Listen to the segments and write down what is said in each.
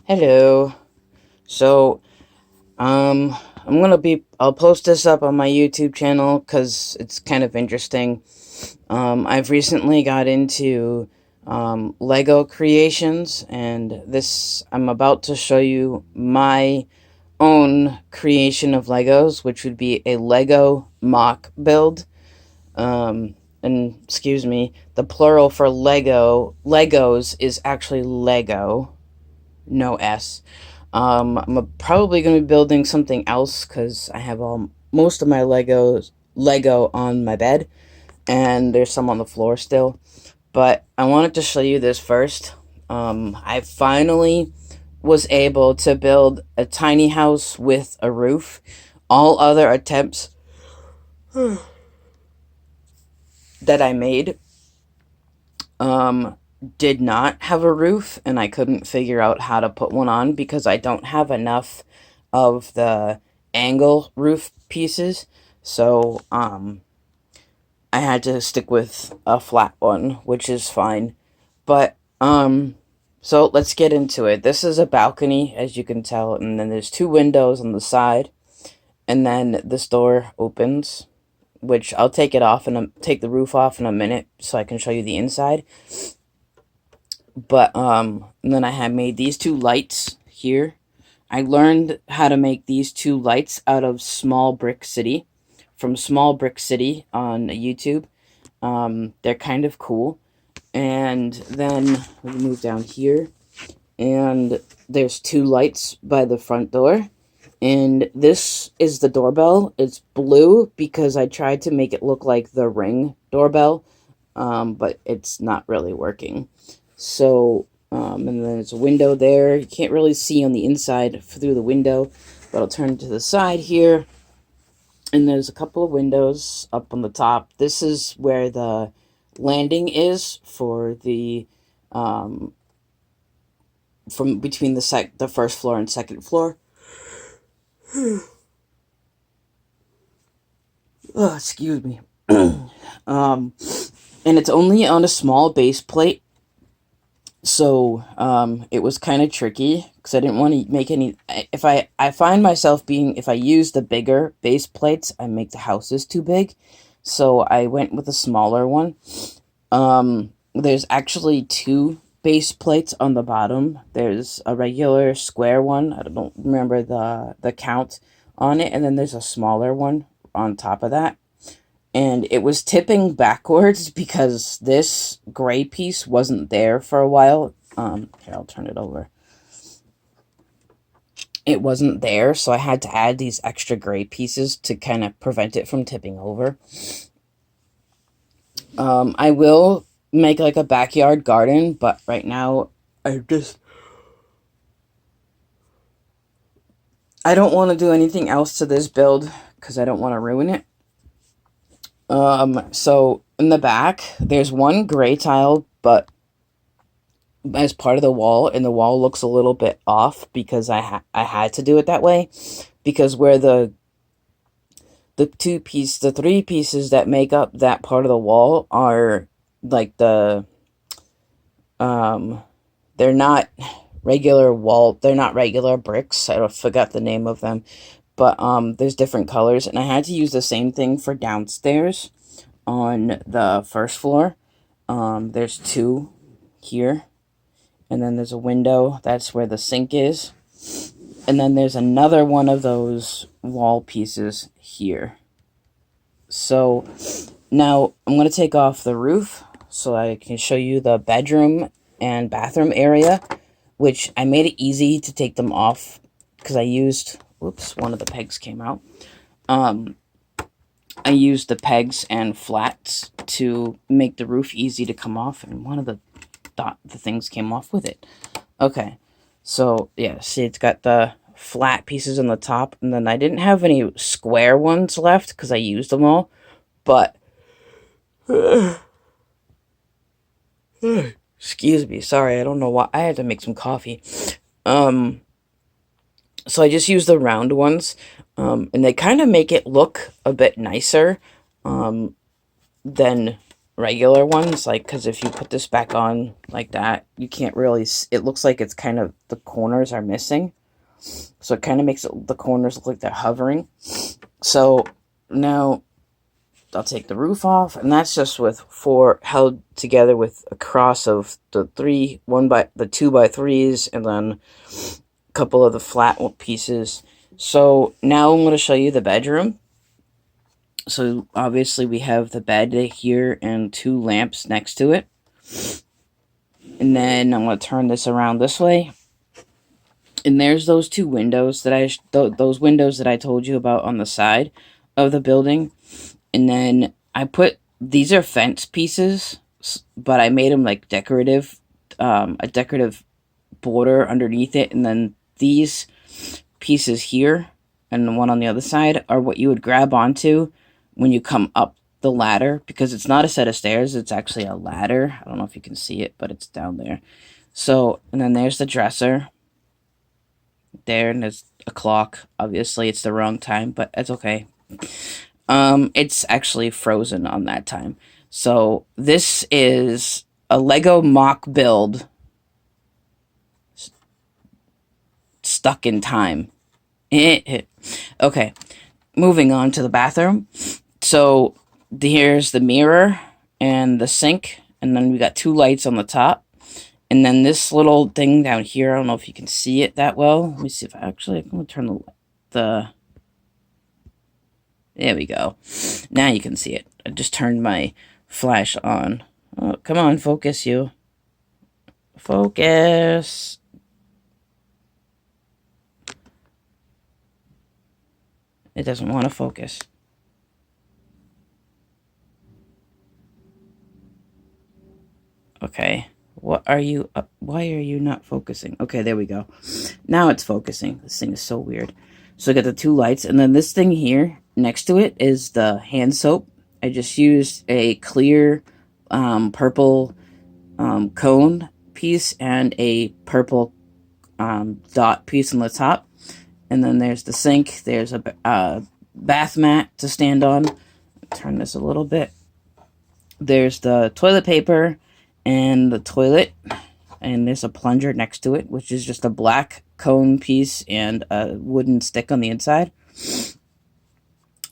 Hello. So, I'll post this up on my YouTube channel because it's kind of interesting. I've recently got into, Lego creations, and I'm about to show you my own creation of Legos, which would be a Lego MOC build. And excuse me, the plural for Legos is actually Lego, no S. I'm probably going to be building something else because I have most of my Lego on my bed, and there's some on the floor still. But I wanted to show you this first. I finally was able to build a tiny house with a roof. All other attempts that I made um, did not have a roof, and I couldn't figure out how to put one on because I don't have enough of the angle roof pieces. So, I had to stick with a flat one, which is fine. But, so let's get into it. This is a balcony, as you can tell, and then there's two windows on the side, and then this door opens, which I'll take the roof off in a minute so I can show you the inside. But and then I had made these two lights here. I learned how to make these two lights out of Small Brick City, from Small Brick City on YouTube. They're kind of cool. And then we move down here, and there's two lights by the front door. And this is the doorbell. It's blue because I tried to make it look like the Ring doorbell, but it's not really working. So, and then there's a window there. You can't really see on the inside through the window, but I'll turn to the side here. And there's a couple of windows up on the top. This is where the landing is for um, from between the first floor and second floor. Oh, excuse me. um, and it's only on a small base plate. So, it was kind of tricky because I didn't want to make any. I find myself being, if I use the bigger base plates, I make the houses too big. So I went with a smaller one. There's actually two base plates on the bottom. There's a regular square one. I don't remember the count on it, and then there's a smaller one on top of that, and it was tipping backwards because this gray piece wasn't there for a while. Here, I'll turn it over. It wasn't there, so I had to add these extra gray pieces to kind of prevent it from tipping over. I will make like a backyard garden, but right now I don't want to do anything else to this build because I don't want to ruin it. So in the back, there's one gray tile, but as part of the wall, and the wall looks a little bit off because I had to do it that way because where the three pieces that make up that part of the wall are like um they're not they're not regular bricks. I forgot the name of them, but there's different colors, and I had to use the same thing for downstairs on the first floor. There's two here, and then there's a window. That's where the sink is. And then there's another one of those wall pieces here. So now I'm going to take off the roof so I can show you the bedroom and bathroom area, which I made it easy to take them off because whoops, one of the pegs came out. I used the pegs and flats to make the roof easy to come off, and one of the things came off with it. Okay, so yeah, see, it's got the flat pieces on the top, and then I didn't have any square ones left because I used them all, but excuse me, sorry, I don't know why, I had to make some coffee. So I just used the round ones, and they kind of make it look a bit nicer, than regular ones, like, because if you put this back on like that, you can't really, it looks like it's kind of, the corners are missing, so it kind of makes the corners look like they're hovering. So now I'll take the roof off, and that's just with 4 held together with a cross of the 2x3s, and then a couple of the flat pieces. So now I'm going to show you the bedroom. So obviously we have the bed here and 2 lamps next to it. And then I'm going to turn this around this way. And there's those 2 windows that those windows that I told you about on the side of the building. And then I put, these are fence pieces, but I made them like decorative, a decorative border underneath it. And then these pieces here and the one on the other side are what you would grab onto when you come up the ladder, because it's not a set of stairs, it's actually a ladder. I don't know if you can see it, but it's down there. So, and then there's the dresser there, and there's a clock. Obviously it's the wrong time, but it's okay. It's actually frozen on that time. So this is a Lego MOC build stuck in time. Okay, moving on to the bathroom. So here's the mirror and the sink, and then we got 2 lights on the top. And then this little thing down here, I don't know if you can see it that well. Let me see if I'm going to turn the there we go. Now you can see it. I just turned my flash on. Oh, come on, focus you. Focus. It doesn't want to focus. Okay. What are you... why are you not focusing? Okay, there we go. Now it's focusing. This thing is so weird. So I got the 2 lights, and then this thing here next to it is the hand soap. I just used a clear purple cone piece and a purple dot piece on the top. And then there's the sink. There's a bath mat to stand on. Turn this a little bit. There's the toilet paper and the toilet, and there's a plunger next to it, which is just a black cone piece and a wooden stick on the inside.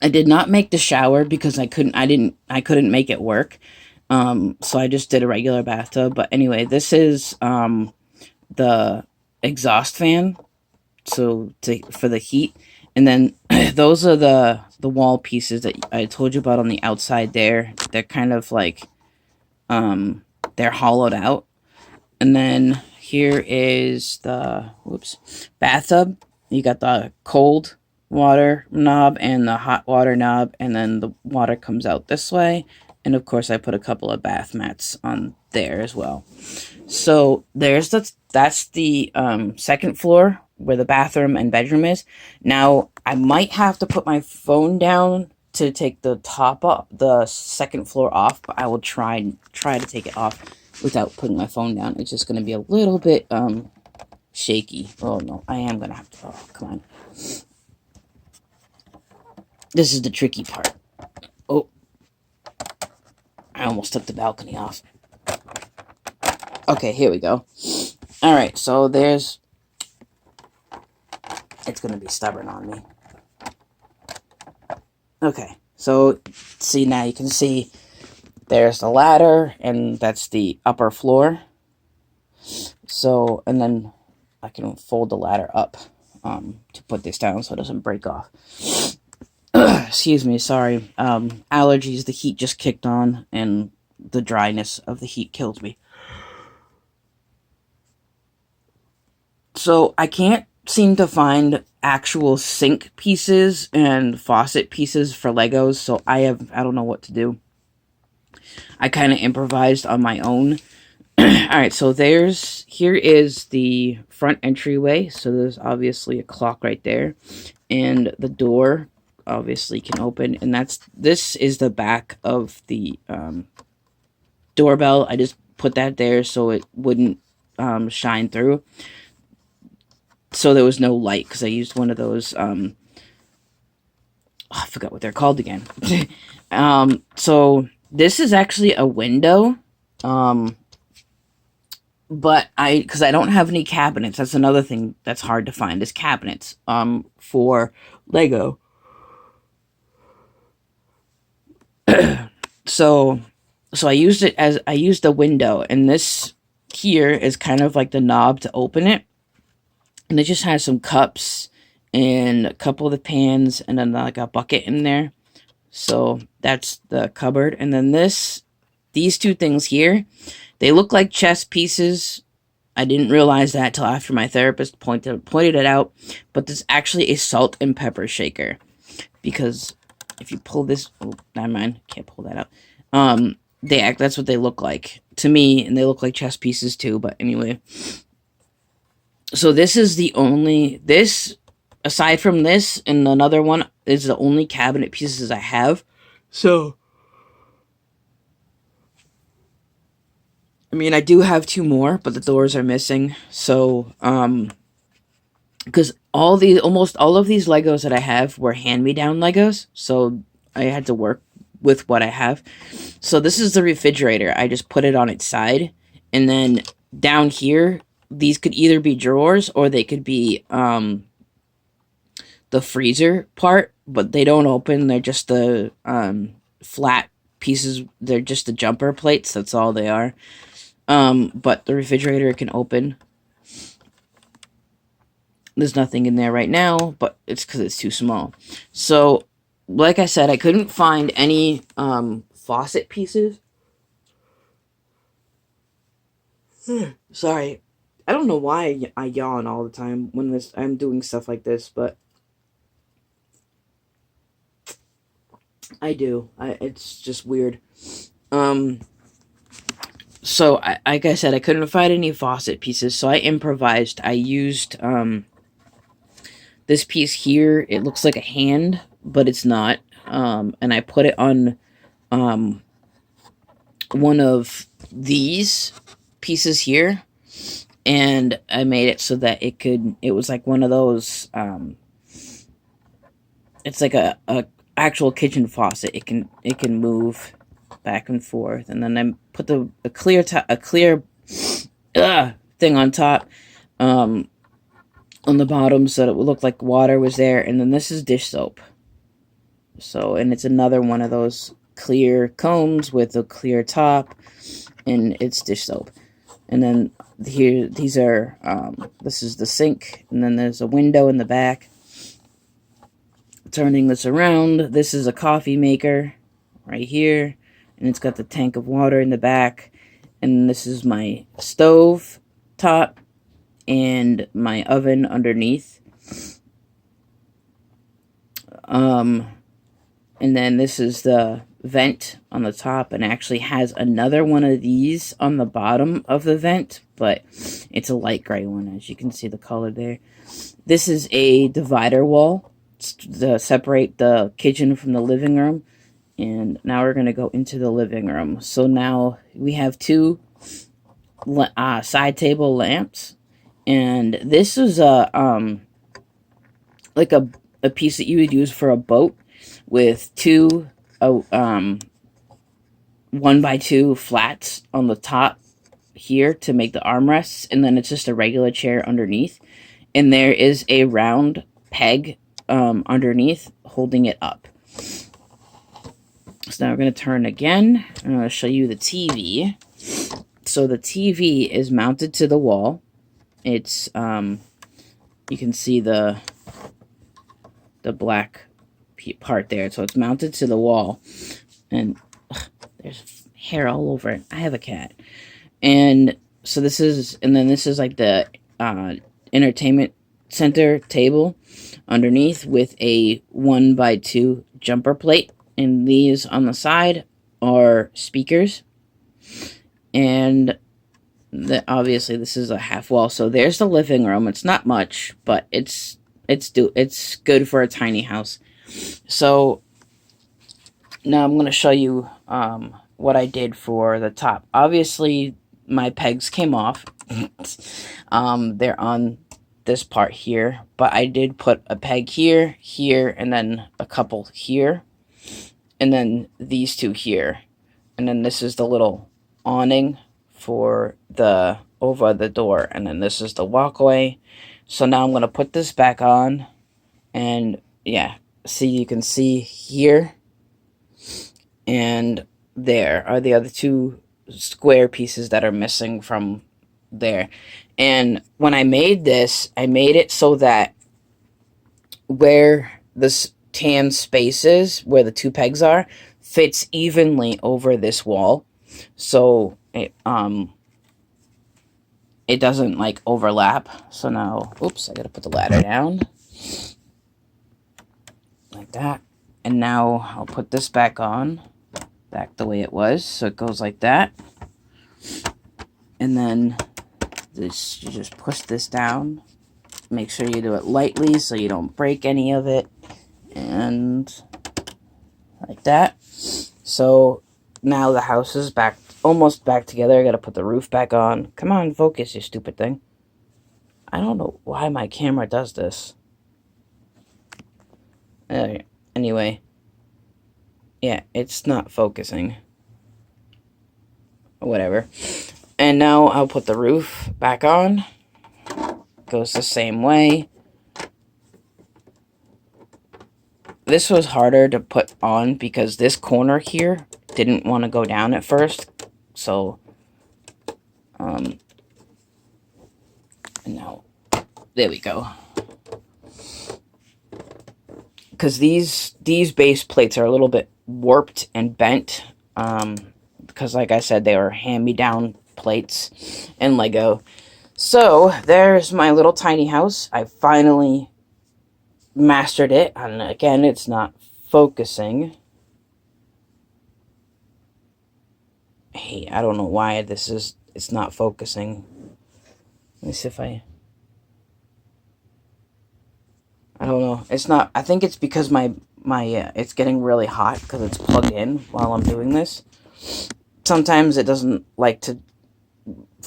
I did not make the shower because I couldn't make it work. So I just did a regular bathtub. But anyway, this is the exhaust fan, so for the heat. And then those are the wall pieces that I told you about on the outside there. They're kind of like they're hollowed out. And then here is the bathtub. You got the cold water knob and the hot water knob, and then the water comes out this way. And of course I put a couple of bath mats on there as well. So that's the second floor where the bathroom and bedroom is. Now I might have to put my phone down to take the the second floor off, but I will try to take it off without putting my phone down. It's just going to be a little bit shaky. Oh no, I am going to have to. Oh, come on. This is the tricky part. Oh, I almost took the balcony off. Okay, here we go. All right, so it's going to be stubborn on me. Okay, so see, now you can see there's the ladder, and that's the upper floor. So, and then I can fold the ladder up to put this down so it doesn't break off. Excuse me, sorry. Allergies, the heat just kicked on, and the dryness of the heat kills me. So I can't seem to find actual sink pieces and faucet pieces for Legos, so I don't know what to do. I kind of improvised on my own. Alright, so here is the front entryway. So there's obviously a clock right there, and the door obviously can open, and this is the back of the doorbell. I just put that there so it wouldn't shine through. So there was no light, because I used one of those, I forgot what they're called again. So This is actually a window. But because I don't have any cabinets, that's another thing that's hard to find is cabinets, for Lego. So, I used a window, and this here is kind of like the knob to open it, and it just has some cups and a couple of the pans, and then like a bucket in there. So that's the cupboard, and then these two things here, they look like chess pieces. I didn't realize that till after my therapist pointed it out, but there's actually a salt and pepper shaker, because if you pull this, oh, never mind, can't pull that out. That's what they look like to me, and they look like chess pieces too. But anyway, so this is aside from this and another one is the only cabinet pieces I have. So I mean, I do have two more, but the doors are missing. So, because almost all of these Legos that I have were hand-me-down Legos, so I had to work with what I have. So this is the refrigerator. I just put it on its side, and then down here, these could either be drawers or they could be the freezer part, but they don't open. They're just the flat pieces. They're just the jumper plates. That's all they are. But the refrigerator can open. There's nothing in there right now, but it's because it's too small. So, like I said, I couldn't find any faucet pieces. Sorry. I don't know why I yawn all the time when I'm doing stuff like this, but I do. It's just weird. So, like I said, I couldn't find any faucet pieces, so I improvised. I used this piece here. It looks like a hand, but it's not. And I put it on one of these pieces here, and I made it so that it was like one of those, it's like a actual kitchen faucet. It can move back and forth, and then I put a clear thing on top, on the bottom, so that it would look like water was there. And then this is dish soap. So, and it's another one of those clear combs with a clear top, and it's dish soap. And then here, this is the sink, and then there's a window in the back. Turning this around, this is a coffee maker right here, and it's got the tank of water in the back. And this is my stove top and my oven underneath. And then this is the vent on the top, and actually has another one of these on the bottom of the vent, but it's a light gray one, as you can see the color there. This is a divider wall to separate the kitchen from the living room. And now we're going to go into the living room. So now we have two side table lamps. And this is like a piece that you would use for a boat, with two 1x2 flats on the top here to make the armrests, and then it's just a regular chair underneath. And there is a round peg underneath holding it up. So now we're going to turn again. I'm going to show you the TV. So the TV is mounted to the wall. It's, you can see the black part there. So it's mounted to the wall. And there's hair all over it. I have a cat. And so this is like the entertainment center table underneath, with a 1x2 jumper plate. And these on the side are speakers. And obviously this is a half wall. So there's the living room. It's not much, but it's good for a tiny house. So now I'm going to show you what I did for the top. Obviously my pegs came off. They're on this part here, but I did put a peg here, here, and then a couple here, and then these two here. And then this is the little awning for the over the door, and then this is the walkway. So now I'm going to put this back on, and yeah, see, you can see here and there are the other two square pieces that are missing from there. And when I made this, I made it so that where this tan space is, where the two pegs are, fits evenly over this wall. So it doesn't like overlap. So now, oops, I gotta put the ladder down. Like that. And now I'll put this back on, back the way it was. So it goes like that. And then this, you just push this down. Make sure you do it lightly so you don't break any of it. And like that. So now the house is back, almost back together. I gotta put the roof back on. Come on, focus, you stupid thing. I don't know why my camera does this. Anyway. Yeah, it's not focusing. Whatever. And now I'll put the roof back on. Goes the same way. This was harder to put on because this corner here didn't want to go down at first. So, and now, there we go. Because these base plates are a little bit warped and bent. Because like I said, they were hand-me-down plates and Lego. So, there's my little tiny house. I finally mastered it. And again, it's not focusing. Hey, I don't know why it's not focusing. Let me see if I don't know. It's not, I think it's because my it's getting really hot because it's plugged in while I'm doing this. Sometimes it doesn't like to,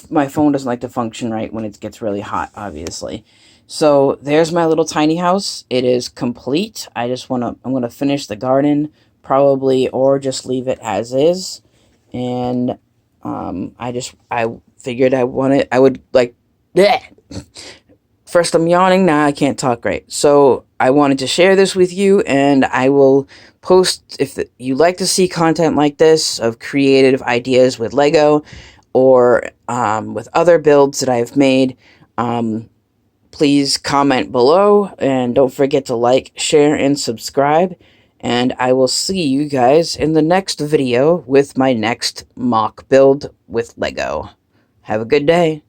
my phone doesn't like to function right when it gets really hot, obviously. So there's my little tiny house. It is complete. I'm going to finish the garden probably, or just leave it as is. And I figured I would like, bleh. First I'm yawning, now I can't talk right. So I wanted to share this with you, and I will post, if you like to see content like this, of creative ideas with Lego, or with other builds that I've made, please comment below, and don't forget to like, share, and subscribe. And I will see you guys in the next video with my next mock build with Lego. Have a good day.